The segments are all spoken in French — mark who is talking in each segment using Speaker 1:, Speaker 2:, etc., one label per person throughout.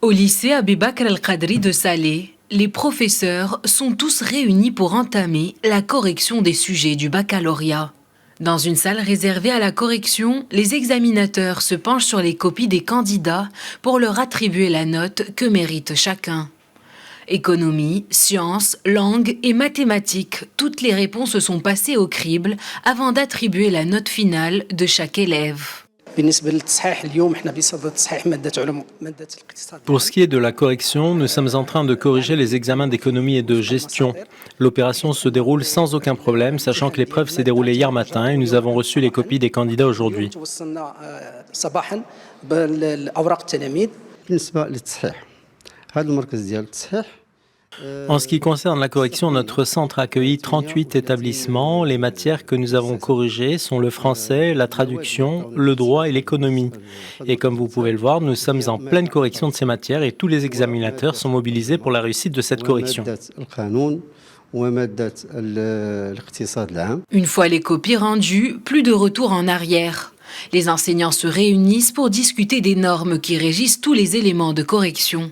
Speaker 1: Au lycée Abibakr Al-Qadri de Salé, les professeurs sont tous réunis pour entamer la correction des sujets du baccalauréat. Dans une salle réservée à la correction, les examinateurs se penchent sur les copies des candidats pour leur attribuer la note que mérite chacun. Économie, sciences, langue et mathématiques, toutes les réponses sont passées au crible avant d'attribuer la note finale de chaque élève.
Speaker 2: Pour ce qui est de la correction, nous sommes en train de corriger les examens d'économie et de gestion. L'opération se déroule sans aucun problème, sachant que l'épreuve s'est déroulée hier matin et nous avons reçu les copies des candidats aujourd'hui. En ce qui concerne la correction, notre centre a accueilli 38 établissements. Les matières que nous avons corrigées sont le français, la traduction, le droit et l'économie. Et comme vous pouvez le voir, nous sommes en pleine correction de ces matières et tous les examinateurs sont mobilisés pour la réussite de cette correction.
Speaker 1: Une fois les copies rendues, plus de retour en arrière. Les enseignants se réunissent pour discuter des normes qui régissent tous les éléments de correction.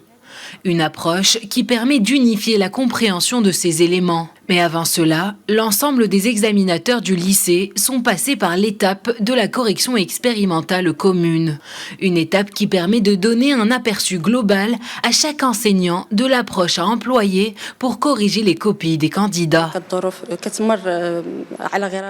Speaker 1: Une approche qui permet d'unifier la compréhension de ces éléments. Mais avant cela, l'ensemble des examinateurs du lycée sont passés par l'étape de la correction expérimentale commune. Une étape qui permet de donner un aperçu global à chaque enseignant de l'approche à employer pour corriger les copies des candidats.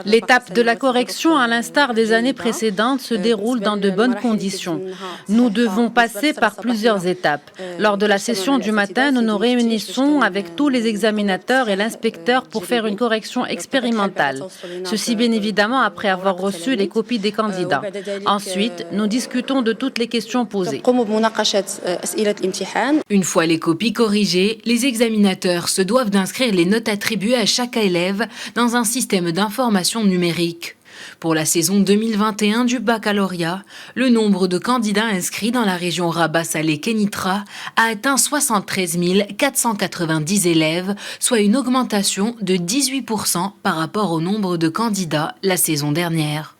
Speaker 3: L'étape de la correction, à l'instar des années précédentes, se déroule dans de bonnes conditions. Nous devons passer par plusieurs étapes. Lors de la session du matin, nous nous réunissons avec tous les examinateurs et l'inspecteur pour faire une correction expérimentale. Ceci bien évidemment après avoir reçu les copies des candidats. Ensuite, nous discutons de toutes les questions posées.
Speaker 1: Une fois les copies corrigées, les examinateurs se doivent d'inscrire les notes attribuées à chaque élève dans un système d'information numérique. Pour la saison 2021 du baccalauréat, le nombre de candidats inscrits dans la région Rabat-Salé-Kénitra a atteint 73 490 élèves, soit une augmentation de 18% par rapport au nombre de candidats la saison dernière.